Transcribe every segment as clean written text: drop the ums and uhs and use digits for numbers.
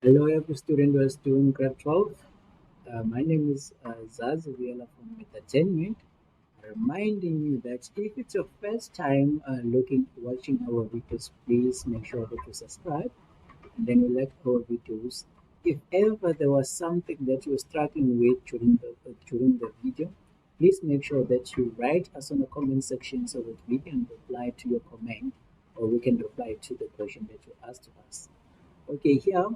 Hello, every student who is doing grade 12. My name is Zaz Viela from Entertainment, reminding you that if it's your first time watching our videos, please make sure that you subscribe and then you like our videos. If ever there was something that you were struggling with during the video, please make sure that you write us on the comment section so that we can reply to your comment or we can reply to the question that you asked to us. Okay, here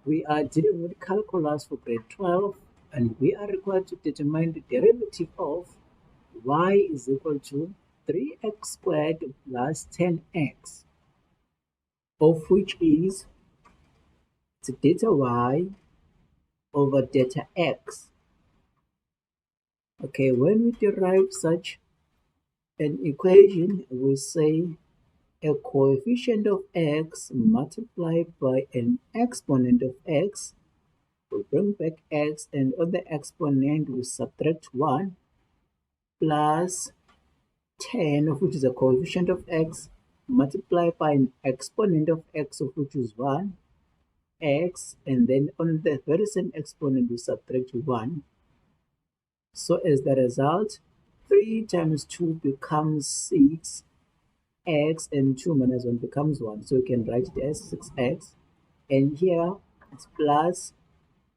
we are dealing with calculus for grade 12 and we are required to determine the derivative of y is equal to 3x squared plus 10x, of which is delta y over delta x. Okay, when we derive such an equation, we say a coefficient of x multiplied by an exponent of x. We bring back x, and on the exponent we subtract 1 plus 10, of which is a coefficient of x, multiplied by an exponent of x, of which is 1, x, and then on the very same exponent we subtract 1. So as the result, 3 times 2 becomes 6, x, and 2 minus 1 becomes 1. So you can write it as 6x, and here it's plus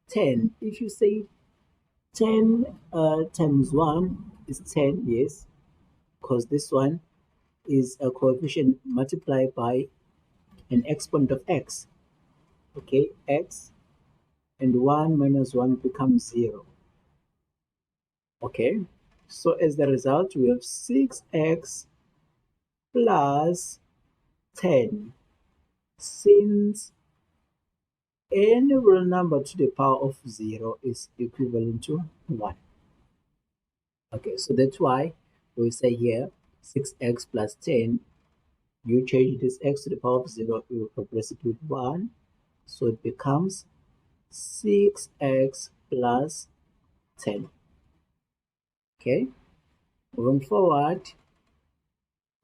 10. If you say 10 times 1 is 10, yes, because this one is a coefficient multiplied by an exponent of x. Okay, x, and 1 minus 1 becomes 0. Okay, so as the result, we have 6x plus 10. Since any real number to the power of 0 is equivalent to 1. Okay, so that's why we say here 6x plus 10. You change this x to the power of 0, you replace it with 1. So it becomes 6x plus 10. Okay, moving forward,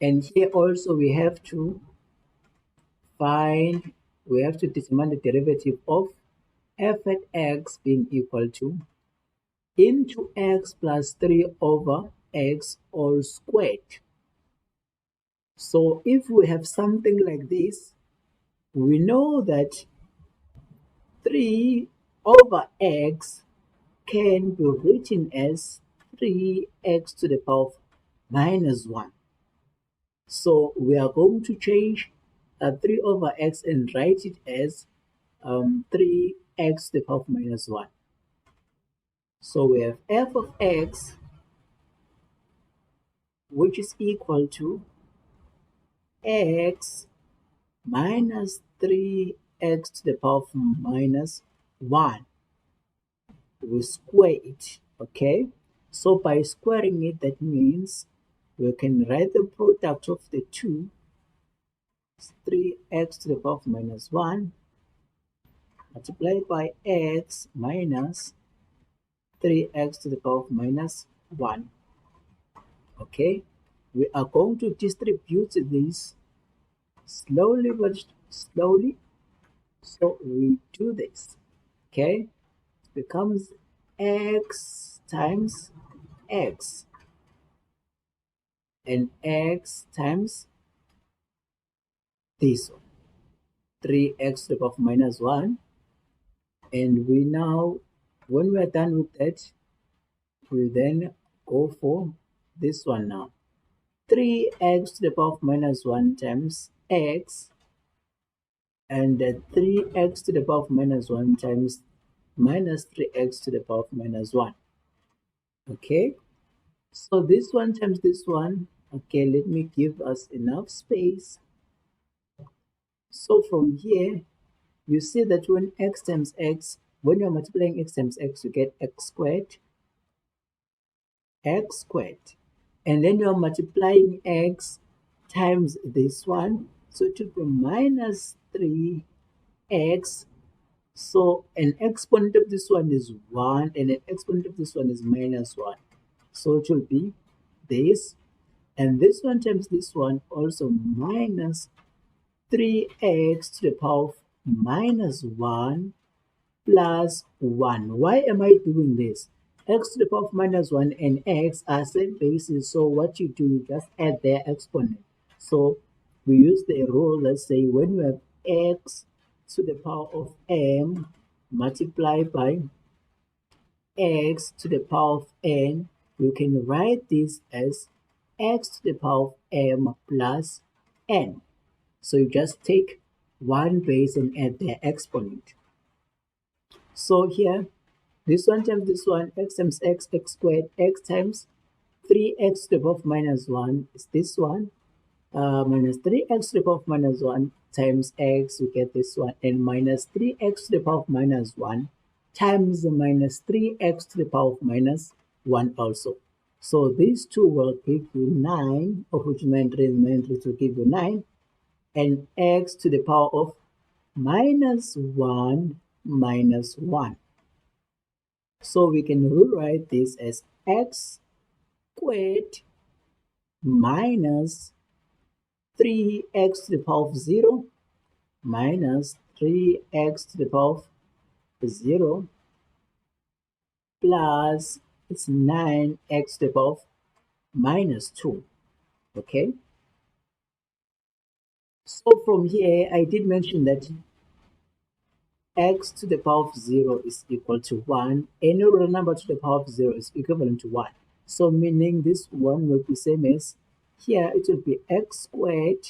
and here also we have to determine the derivative of f at x being equal to into x plus 3 over x all squared. So if we have something like this, we know that 3 over x can be written as 3x to the power of minus 1. So we are going to change 3 over x and write it as 3x to the power of minus 1. So we have f of x, which is equal to x minus 3x to the power of minus 1. We square it, okay? So by squaring it, that means we can write the product of the two, 3x to the power of minus 1, multiplied by x minus 3x to the power of minus 1. Okay, we are going to distribute this slowly but slowly. So we do this. Okay, it becomes x times x and x times this one, 3x to the power of minus 1. And we now, when we are done with that, we then go for this one now. 3x to the power of minus 1 times x, and 3x to the power of minus 1 times minus 3x to the power of minus 1. Okay, so this one times this one. Okay, let me give us enough space. So from here, you see that when x times x, when you're multiplying x times x, you get x squared. And then you're multiplying x times this one, so it will be minus 3x. So an exponent of this one is 1 and an exponent of this one is minus 1, so it will be this, and this one times this one also minus 3x to the power of minus 1 plus 1. Why am I doing this? X to the power of minus 1 and x are same bases, so what you do, you just add their exponent. So we use the rule, let's say when you have x to the power of m multiplied by x to the power of n, you can write this as x to the power of m plus n. So you just take one base and add their exponent. So here, this one times this one, x times x squared, x times 3x to the power of minus 1 is this one, minus 3x to the power of minus 1 times x, we get this one, and minus 3x to the power of minus 1 times minus 3x to the power of minus 1 also. So these two will give you 9, of which 9 raised will give you 9, and x to the power of minus 1 minus 1. So we can rewrite this as x squared minus 3x to the power of 0 minus 3x to the power of 0 plus it's 9x to the power of minus 2. Okay, so from here I did mention that x to the power of 0 is equal to 1. Any real number to the power of 0 is equivalent to 1. So meaning this one will be same as here, it will be x squared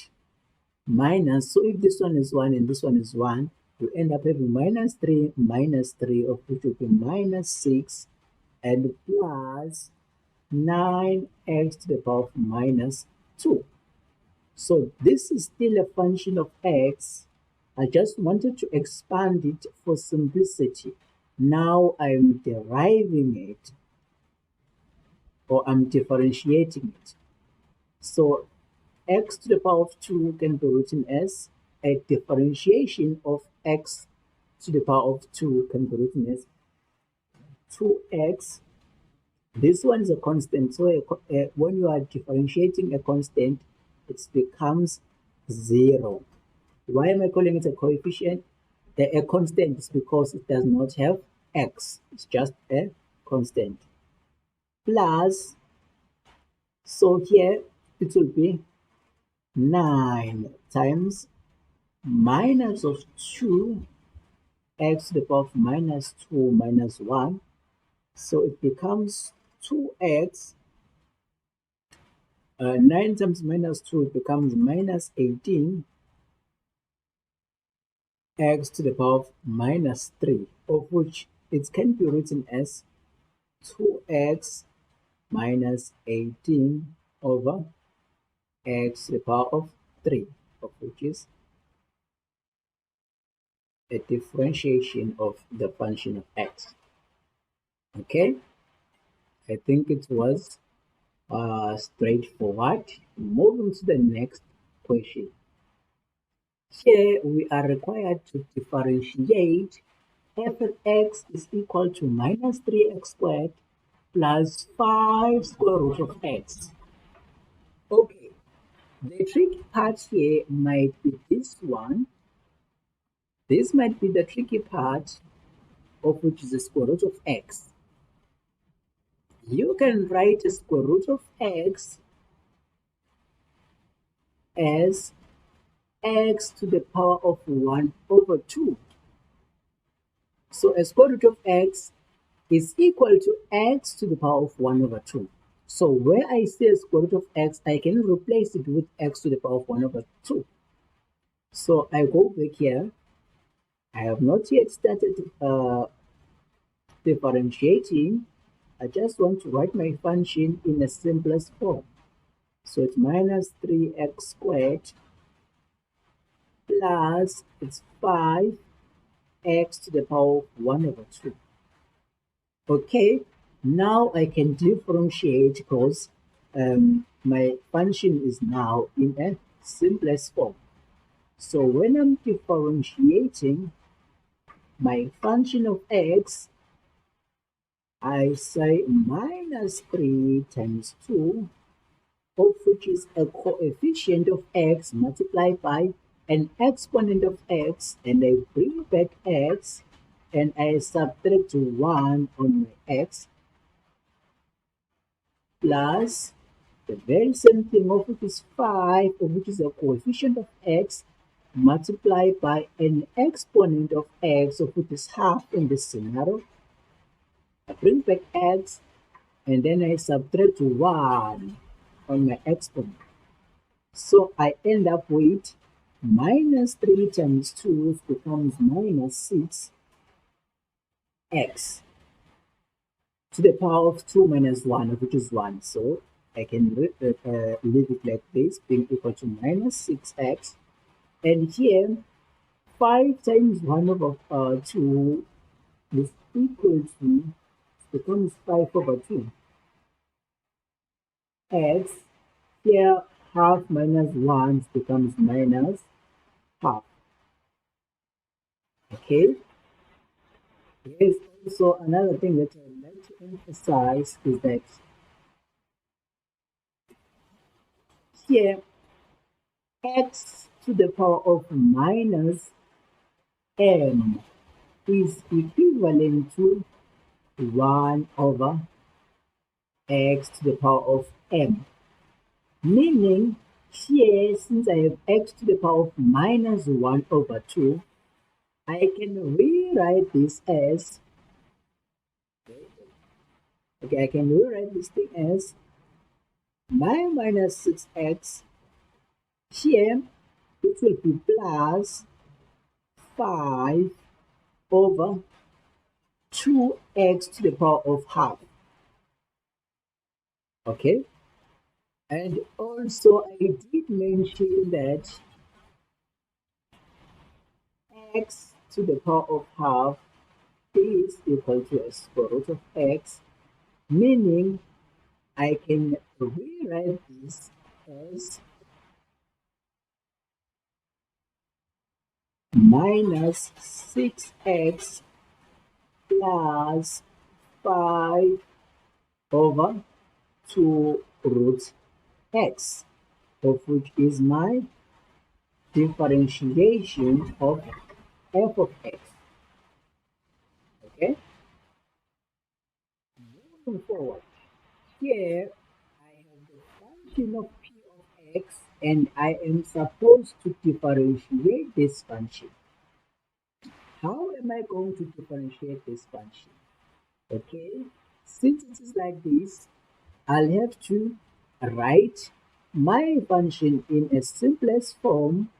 minus, so if this one is 1 and this one is 1, you end up having minus 3, of which will be minus 6, and plus 9x to the power of minus 2. So this is still a function of x. I just wanted to expand it for simplicity. Now I'm deriving it, or I'm differentiating it. So x to the power of 2 can be written as a differentiation of x to the power of 2 can be written as 2x. This one is a constant, so when you are differentiating a constant, it becomes 0. Why am I calling it a coefficient? A constant is because it does not have x. It's just a constant. Plus, so here it will be 9 times minus of 2 x to the power of minus 2 minus 1. So it becomes 2x. 9 times minus 2 becomes minus 18 x to the power of minus 3, of which it can be written as 2x minus 18 over x to the power of 3, of which is a differentiation of the function of x. Okay, I think it was straightforward. Moving to the next question. Here we are required to differentiate f of x is equal to minus 3x squared plus 5 square root of x. Okay, the tricky part here might be this one. This might be the tricky part, of which is the square root of x. You can write a square root of x as x to the power of 1 over 2. So a square root of x is equal to x to the power of 1 over 2. So where I see a square root of x, I can replace it with x to the power of 1 over 2. So I go back here. I have not yet started differentiating. I just want to write my function in the simplest form. So it's minus 3x squared plus it's 5x to the power of 1 over 2. Okay, now I can differentiate because my function is now in a simplest form. So when I'm differentiating my function of x, I say minus 3 times 2, of which is a coefficient of x multiplied by an exponent of x and I bring back x and I subtract 1 on my x plus the very same thing of which is 5, of which is a coefficient of x, multiplied by an exponent of x, of which is half in this scenario. I bring back x and then I subtract 1 on my exponent. So I end up with minus 3 times 2 becomes minus 6x to the power of 2 minus 1, which is 1. So I can leave it like this, being equal to minus 6x. And here, 5 times 1 over 2 is equal to, becomes 5 over 2. X, here half minus 1 becomes minus half. Okay? Here's also another thing that I'd like to emphasize is that here x to the power of minus m is equivalent to 1 over x to the power of m. Meaning here, since I have x to the power of minus 1 over 2, I can rewrite this as, okay, I can rewrite this thing as minus 6x. Here, it will be plus 5 over 2x to the power of half. Okay? And also, I did mention that x to the power of half is equal to a square root of x, meaning I can rewrite this as minus 6x plus 5 over 2 root x, of which is my differentiation of f of x. Okay? Moving forward, here I have the function of p of x and I am supposed to differentiate this function. How am I going to differentiate this function? Okay, since it is like this, I'll have to write my function in a simplest form,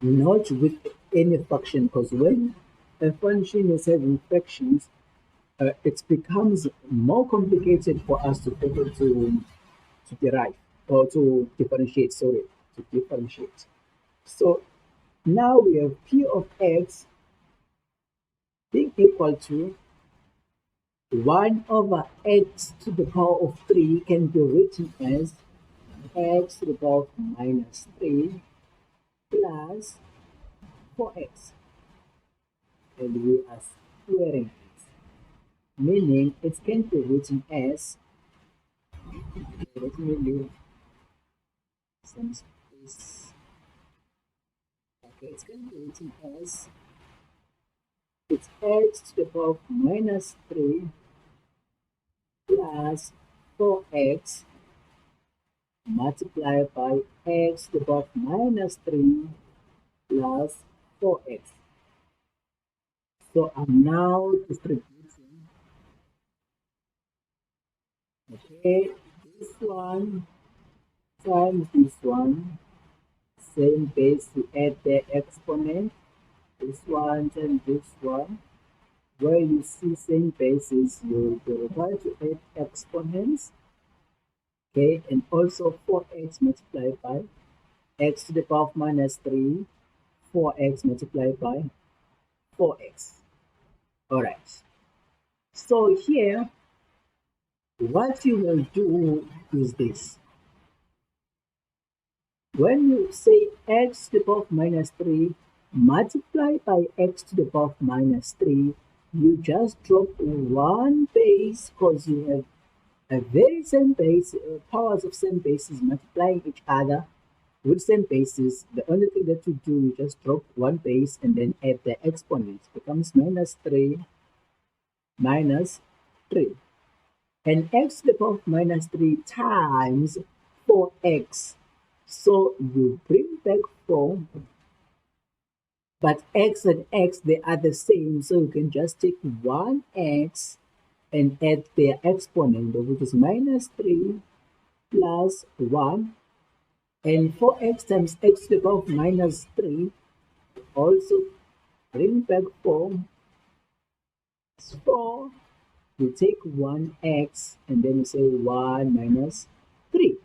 not with any fraction, because when a function is having fractions, it becomes more complicated for us to be able to derive or to differentiate, sorry, to differentiate. So now we have p of x being equal to 1 over x to the power of 3 can be written as x to the power of minus 3 plus 4x. And we are squaring it, meaning it can be written as, let me leave some space. Okay, it can be written as it's x to the power of minus 3 plus 4x multiplied by x to the power of minus 3 plus 4x. So I'm now distributing, okay, this one times this one, same base, you add the exponent, this one times this one. Where you see same bases, you will required to add exponents, okay, and also 4x multiplied by x to the power of minus 3, 4x multiplied by 4x. All right. So here, what you will do is this. When you say x to the power of minus 3 multiplied by x to the power of minus 3, you just drop one base because you have a very same base, powers of same bases multiplying each other. With same basis, the only thing that you do, you just drop one base and then add the exponent. It becomes minus 3 minus 3. And x to the power of minus 3 times 4x. So you bring back 4, but x and x, they are the same. So you can just take 1x and add their exponent, which is minus 3 plus 1. And 4x times x to the power of minus 3 also bring back 4. 4. You take 1x and then you say 1 minus 3.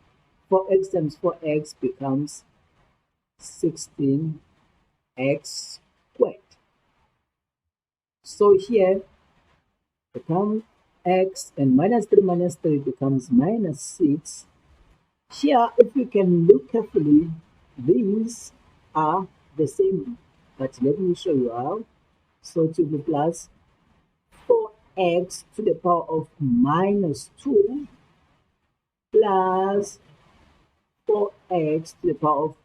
4x times 4x becomes 16x squared. So here becomes x and minus 3 becomes minus 6. Here, if you can look carefully, these are the same. But let me show you how. So to be plus 4x to the power of minus 2 plus 4x to the power of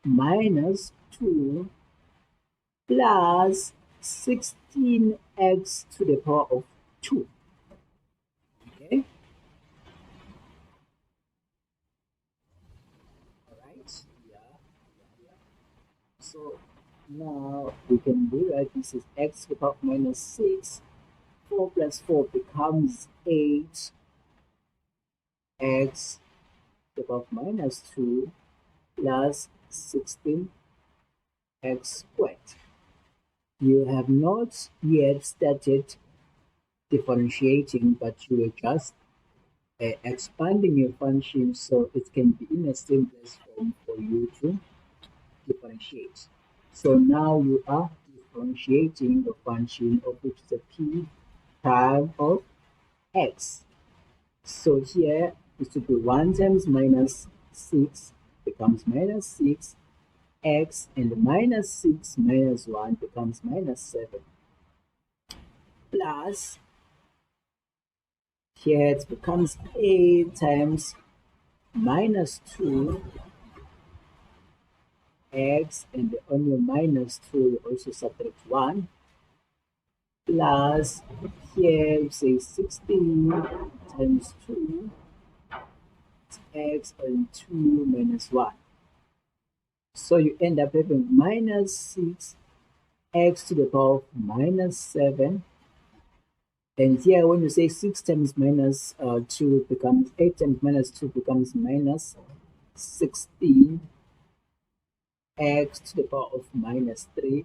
minus 2 plus 16x to the power of 2. Okay, all right. Yeah. So now we can rewrite this as x to the power of minus 6. 4 plus 4 becomes 8x to the power of minus 2 plus 16x squared. You have not yet started differentiating, but you are just expanding your function so it can be in a simplest form for you to differentiate. So now you are differentiating the function of which is a p prime of x. So here it should be 1 times minus 6 becomes minus 6 x, and minus 6 minus 1 becomes minus 7, plus here it becomes 8 times minus 2 x, and on your minus 2 you also subtract 1, plus here you say 16 times 2 x and 2 minus 1. So you end up having minus 6 x to the power of minus 7. And here when you say 6 times minus 2 becomes 8 times minus 2 becomes minus 16 x to the power of minus 3.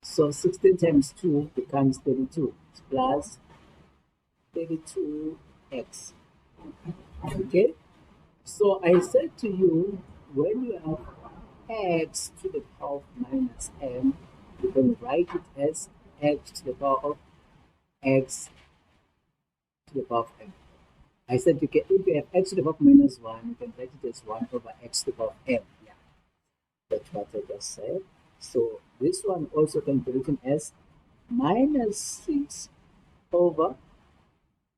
So 16 times 2 becomes 32 plus 32x. Okay, so I said to you, when you have x to the power of minus m, you can write it as x to the power of x to the power of m. I said you can, if you have x to the power of minus 1, you can write it as 1 over x to the power of m. Yeah, that's what I just said. So this one also can be written as minus 6 over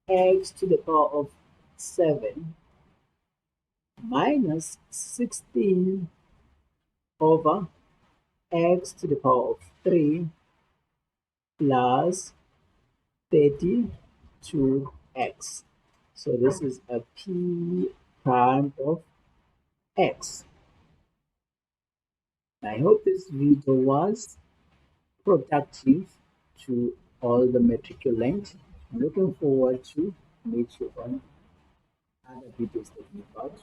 x to the power of 7 minus 16 over x to the power of 3 plus 32x. So this is a p prime of x. I hope this video was productive to all the matriculants. I'm looking forward to meet you on other videos that we got.